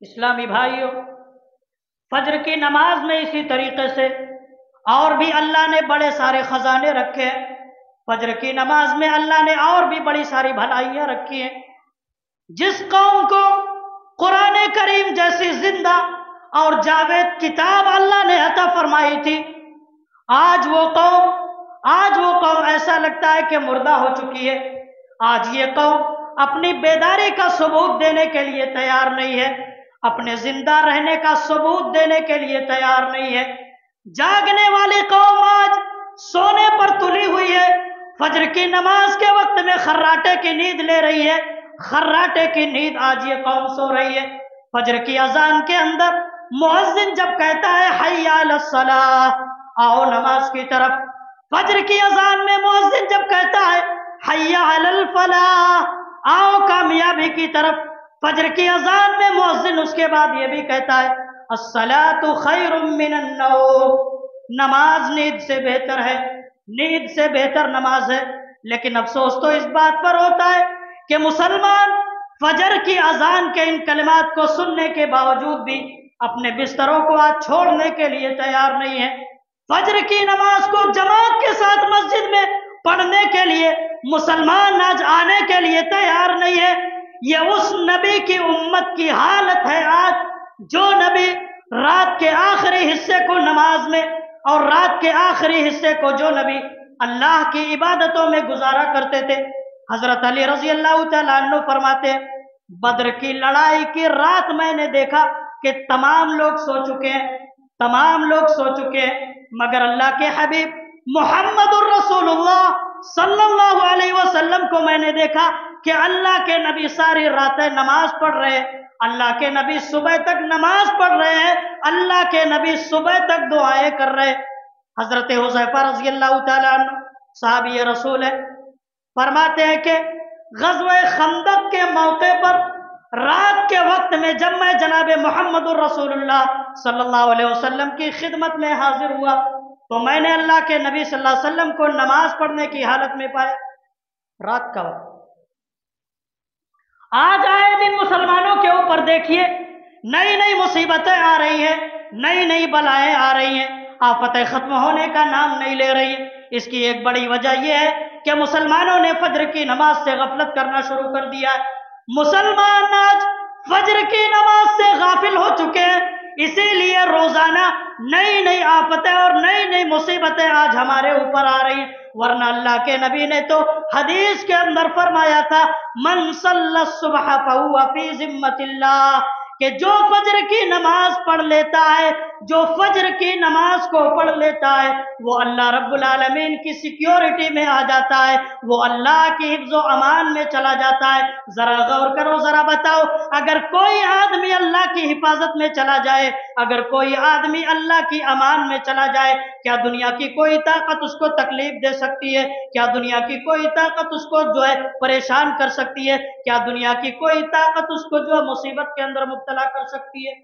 اسلامی بھائیوں، فجر کی نماز میں اسی طریقے سے اور بھی اللہ نے بڑے سارے خزانے رکھے ہیں۔ فجر کی نماز میں اللہ نے اور بھی بڑی ساری بھلائیاں رکھی ہیں۔ جس قوم کو قرآن کریم جیسی زندہ اور جاوید کتاب اللہ نے عطا فرمائی تھی، آج وہ قوم ایسا لگتا ہے کہ مردہ ہو چکی ہے۔ آج یہ قوم اپنی بیداری کا ثبوت دینے کے لیے تیار نہیں ہے، اپنے زندہ رہنے کا ثبوت دینے کے لیے تیار نہیں ہے۔ جاگنے والی قوم آج سونے پر تلی ہوئی ہے، فجر کی نماز کے وقت میں خراٹے کی نیند لے رہی ہے، خراٹے کی نیند آج یہ قوم سو رہی ہے۔ فجر کی اذان کے اندر مؤذن جب کہتا ہے حی علی الصلاۃ، آؤ نماز کی طرف، فجر کی اذان میں مؤذن جب کہتا ہے حی علی الفلاح، آؤ کامیابی کی طرف، فجر کی اذان میں مؤذن اس کے بعد یہ بھی کہتا ہے الصلاۃ خیر من النوم، نماز نیند سے بہتر ہے، نیند سے بہتر نماز ہے۔ لیکن افسوس تو اس بات پر ہوتا ہے کہ مسلمان فجر کی اذان کے ان کلمات کو سننے کے باوجود بھی اپنے بستروں کو آج چھوڑنے کے لیے تیار نہیں ہے۔ فجر کی نماز کو جماعت کے ساتھ مسجد میں پڑھنے کے لیے مسلمان آج آنے کے لیے تیار نہیں ہے۔ یہ اس نبی کی امت کی حالت ہے آج، جو نبی رات کے آخری حصے کو نماز میں اور رات کے آخری حصے کو جو نبی اللہ کی عبادتوں میں گزارا کرتے تھے۔ حضرت علی رضی اللہ تعالیٰ عنہ فرماتے ہیں بدر کی لڑائی کی رات میں نے دیکھا کہ تمام لوگ سو چکے ہیں، تمام لوگ سو چکے ہیں، مگر اللہ کے حبیب محمد الرسول اللہ صلی اللہ علیہ وسلم کو میں نے دیکھا کہ اللہ کے نبی ساری راتیں نماز پڑھ رہے ہیں، اللہ کے نبی صبح تک نماز پڑھ رہے ہیں، اللہ کے نبی صبح تک دعائیں کر رہے ہیں۔ حضرت حذیفہ رضی اللہ تعالیٰ عنہ صحابی رسول ہے، فرماتے ہیں کہ غزوہ خندق کے موقع پر رات کے وقت میں جب میں جناب محمد الرسول اللہ صلی اللہ علیہ وسلم کی خدمت میں حاضر ہوا تو میں نے اللہ کے نبی صلی اللہ علیہ وسلم کو نماز پڑھنے کی حالت میں پایا، رات کا وقت۔ آج آئے دن مسلمانوں کے اوپر دیکھیے نئی نئی مصیبتیں آ رہی ہیں، نئی نئی بلائیں آ رہی ہیں، آفتیں ختم ہونے کا نام نہیں لے رہی ہیں۔ اس کی ایک بڑی وجہ یہ ہے کہ مسلمانوں نے فجر کی نماز سے غفلت کرنا شروع کر دیا ہے۔ مسلمان آج فجر کی نماز سے غافل ہو چکے ہیں، اسی لیے روزانہ نئی نئی آفتیں اور نئی نئی مصیبتیں آج ہمارے اوپر آ رہی ہیں، ورنہ اللہ کے نبی نے تو حدیث کے اندر فرمایا تھا من صلی الصبح فہو فی ذمۃ اللہ، کہ جو فجر کی نماز پڑھ لیتا ہے، جو فجر کی نماز کو پڑھ لیتا ہے، وہ اللہ رب العالمین کی سیکیورٹی میں آ جاتا ہے، وہ اللہ کی حفظ و امان میں چلا جاتا ہے۔ ذرا غور کرو، ذرا بتاؤ، اگر کوئی آدمی اللہ کی حفاظت میں چلا جائے، اگر کوئی آدمی اللہ کی امان میں چلا جائے، کیا دنیا کی کوئی طاقت اس کو تکلیف دے سکتی ہے؟ کیا دنیا کی کوئی طاقت اس کو جو ہے پریشان کر سکتی ہے؟ کیا دنیا کی کوئی طاقت اس کو جو ہے مصیبت کے اندر مبتلا کر سکتی ہے؟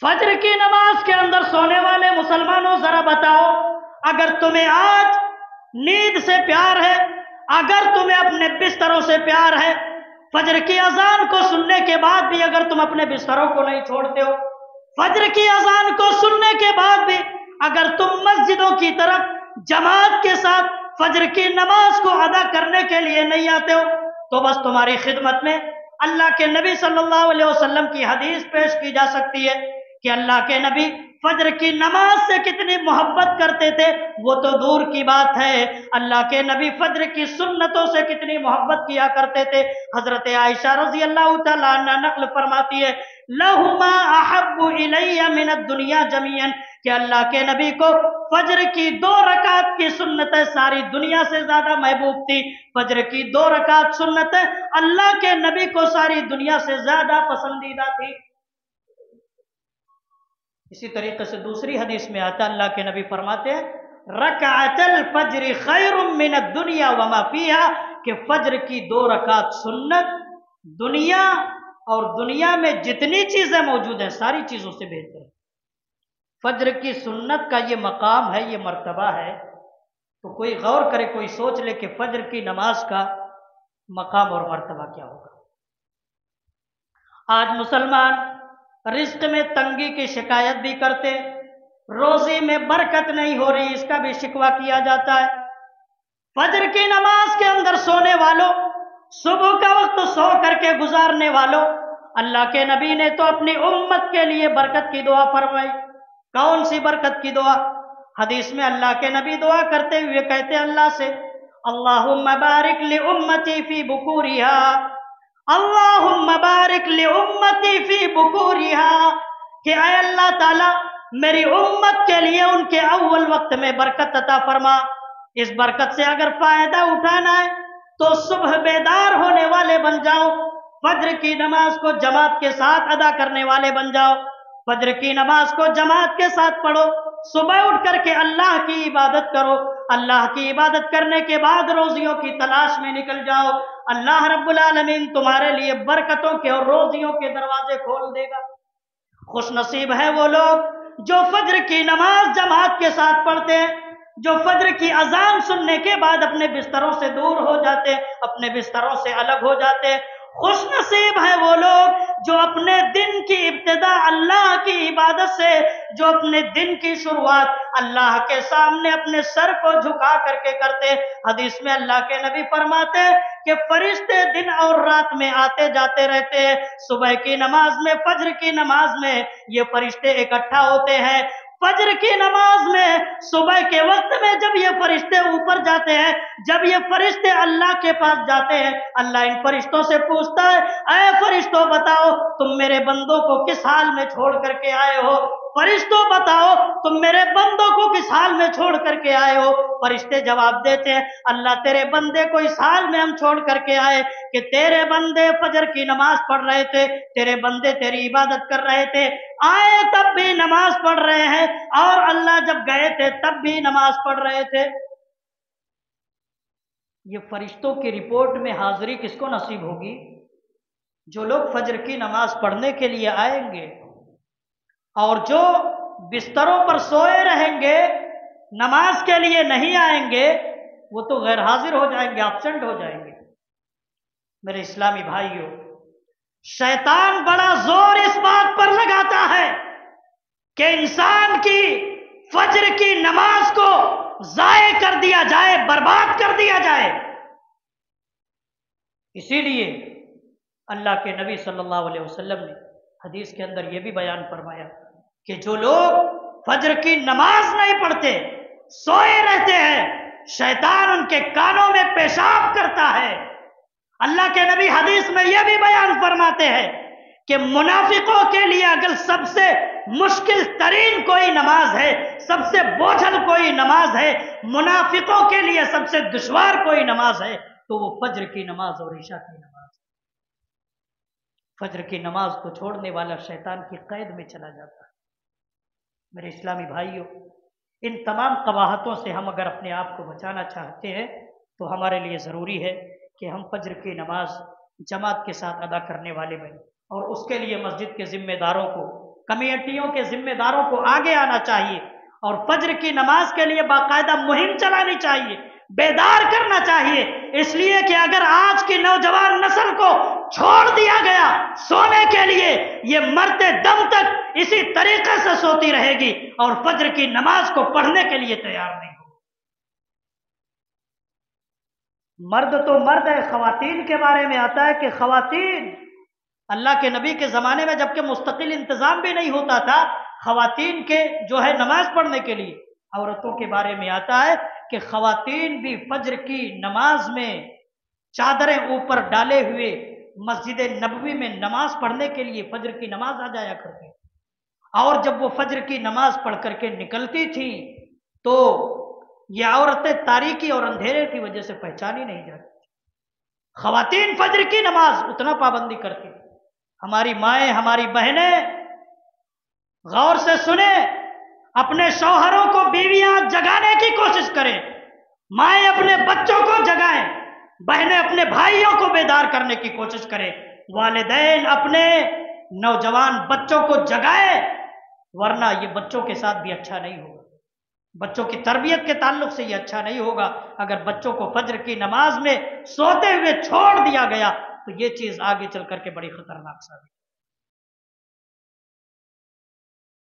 فجر کی نماز کے اندر سونے والے مسلمانوں ذرا بتاؤ، اگر تمہیں آج نیند سے پیار ہے، اگر تمہیں اپنے بستروں سے پیار ہے، فجر کی اذان کو سننے کے بعد بھی اگر تم اپنے بستروں کو نہیں چھوڑتے ہو، فجر کی اذان کو سننے کے بعد بھی اگر تم مسجدوں کی طرف جماعت کے ساتھ فجر کی نماز کو ادا کرنے کے لیے نہیں آتے ہو، تو بس تمہاری خدمت میں اللہ کے نبی صلی اللہ علیہ وسلم کی حدیث پیش کی جا سکتی ہے کہ اللہ کے نبی فجر کی نماز سے کتنی محبت کرتے تھے وہ تو دور کی بات ہے، اللہ کے نبی فجر کی سنتوں سے کتنی محبت کیا کرتے تھے۔ حضرت عائشہ رضی اللہ تعالیٰ عنہ نقل فرماتی ہے لہما احب الی من الدنیا جمیعا، کہ اللہ کے نبی کو فجر کی 2 رکعت کی سنتیں ساری دنیا سے زیادہ محبوب تھی۔ فجر کی 2 رکعت سنتیں اللہ کے نبی کو ساری دنیا سے زیادہ پسندیدہ تھی۔ اسی طریقے سے دوسری حدیث میں آتا اللہ کے نبی فرماتے ہیں رکعت الفجر خیر من الدنیا وما فیہا، کہ فجر کی 2 رکعت سنت دنیا اور دنیا میں جتنی چیزیں موجود ہیں ساری چیزوں سے بہتر ہے۔ فجر کی سنت کا یہ مقام ہے، یہ مرتبہ ہے، تو کوئی غور کرے، کوئی سوچ لے کہ فجر کی نماز کا مقام اور مرتبہ کیا ہوگا۔ आज मुसलमान रिज्क में तंगी की शिकायत भी करते, रोजी में बरकत नहीं हो रही इसका भी शिकवा किया जाता है। फजर की नमाज के अंदर सोने वालों, सुबह का वक्त सो करके गुजारने वालों, अल्लाह के नबी ने तो अपनी उम्मत के लिए बरकत की दुआ फरमाई। कौन सी बरकत की दुआ? हदीस में अल्लाह के नबी दुआ करते हुए कहते अल्लाह से, अल्लाहुम्मा बारिक li उम्मती फी बुकूरिहा, अल्लाहुम्मा बारिक li उम्मती फी बुकूरिहा, कि ऐ अल्लाह ताला मेरी उम्मत के लिए उनके अव्वल वक्त में बरकत अता फरमा। इस बरकत से अगर फायदा उठाना है तो सुबह बेदार होने वाले बन जाओ, फज्र की नमाज को जमात के साथ अदा करने वाले बन जाओ, फज्र की नमाज को जमात के साथ पढ़ो, सुबह उठ करके अल्लाह की इबादत करो, अल्लाह की इबादत करने के बाद रोजियों की तलाश में निकल जाओ। अल्लाह रब्बुल आलमीन तुम्हारे लिए बरकतों के और रोजियों के दरवाजे खोल देगा। खुश नसीब है वो लोग जो फज्र की नमाज जमात के साथ पढ़ते हैं, जो फज्र की अजान सुनने के बाद अपने बिस्तरों से दूर हो जाते, अपने बिस्तरों से अलग हो जाते। खुश नसीब है वो लोग जो अपने दिन की इब्तिदा अल्लाह की इबादत से, जो अपने दिन की शुरुआत अल्लाह के सामने अपने सर को झुका करके करते। हदीस में अल्लाह के नबी फरमाते कि फरिश्ते दिन और रात में आते जाते रहते हैं। सुबह की नमाज में, फज्र की नमाज में ये फरिश्ते इकट्ठा होते हैं। फज्र की नमाज में सुबह के वक्त में जब ये फरिश्ते ऊपर जाते हैं, जब ये फरिश्ते अल्लाह के पास जाते हैं, अल्लाह इन फरिश्तों से पूछता है, ऐ फरिश्तों बताओ तुम मेरे बंदों को किस हाल में छोड़ करके आए हो? फरिश्तों बताओ तुम मेरे बंदों को किस हाल में छोड़ करके आए हो? फरिश्ते जवाब देते हैं, अल्लाह तेरे बंदे को इस हाल में हम छोड़ करके आए कि तेरे बंदे फजर की नमाज पढ़ रहे थे, तेरे बंदे तेरी इबादत कर रहे थे, आए तब भी नमाज पढ़ रहे हैं, और अल्लाह जब गए थे तब भी नमाज पढ़ रहे थे। ये फरिश्तों की रिपोर्ट में हाजिरी किसको नसीब होगी? जो लोग फजर की नमाज पढ़ने के लिए आएंगे, और जो बिस्तरों पर सोए रहेंगे, नमाज के लिए नहीं आएंगे, वो तो गैर हाजिर हो जाएंगे, एब्सेंट हो जाएंगे। मेरे इस्लामी भाइयों, शैतान बड़ा जोर इस बात पर लगाता है कि इंसान की फज्र की नमाज को जाये कर दिया जाए, बर्बाद कर दिया जाए। इसीलिए अल्लाह के नबी सल्लल्लाहु अलैहि वसल्लम ने हदीस के अंदर यह भी बयान फरमाया कि जो लोग फज्र की नमाज नहीं पढ़ते, सोए रहते हैं, शैतान उनके कानों में पेशाब करता है। अल्लाह के नबी हदीस में यह भी बयान फरमाते हैं कि मुनाफिकों के लिए अगर सबसे मुश्किल तरीन कोई नमाज है, सबसे बोझल कोई नमाज है, मुनाफिकों के लिए सबसे दुश्वार कोई नमाज है, तो वो फज्र की नमाज और ईशा की नमाज। फज्र की नमाज को छोड़ने वाला शैतान की कैद में चला जाता है। मेरे इस्लामी भाइयों, इन तमाम कबाहतों से हम अगर अपने आप को बचाना चाहते हैं तो हमारे लिए ज़रूरी है कि हम फज्र की नमाज जमात के साथ अदा करने वाले बने, और उसके लिए मस्जिद के जिम्मेदारों को, कमेटियों के जिम्मेदारों को आगे आना चाहिए, और फज्र की नमाज के लिए बाकायदा मुहिम चलानी चाहिए, बेदार करना चाहिए। इसलिए कि अगर आज की नौजवान नस्ल को छोड़ दिया गया सोने के लिए, ये मरते दम तक इसी तरीके से सोती रहेगी और फज्र की नमाज को पढ़ने के लिए तैयार नहीं होगी। मर्द तो मर्द है, खवातीन के बारे में आता है कि खवातीन, अल्लाह के नबी के ज़माने में जबकि मुस्तकिल इंतज़ाम भी नहीं होता था खवातीन के जो है नमाज पढ़ने के लिए, औरतों के बारे में आता है कि खवातीन भी फज्र की नमाज में चादरें ऊपर डाले हुए मस्जिद नबवी में नमाज पढ़ने के लिए फज्र की नमाज आ जाया करती, और जब वो फज्र की नमाज पढ़ करके निकलती थी तो ये औरतें तारीकी और अंधेरे की वजह से पहचानी नहीं जाती। खवातीन फज्र की नमाज उतना पाबंदी करती थी। हमारी माएँ, हमारी बहनें गौर से सुने, अपने शौहरों को बीवियां जगाने की कोशिश करें, माएँ अपने बच्चों को जगाएं, बहनें अपने भाइयों को बेदार करने की कोशिश करें, वालिदैन अपने नौजवान बच्चों को जगाए, वरना ये बच्चों के साथ भी अच्छा नहीं होगा। बच्चों की तरबियत के ताल्लुक से ये अच्छा नहीं होगा। अगर बच्चों को फज्र की नमाज में सोते हुए छोड़ दिया गया तो ये चीज़ आगे चल करके बड़ी खतरनाक साबित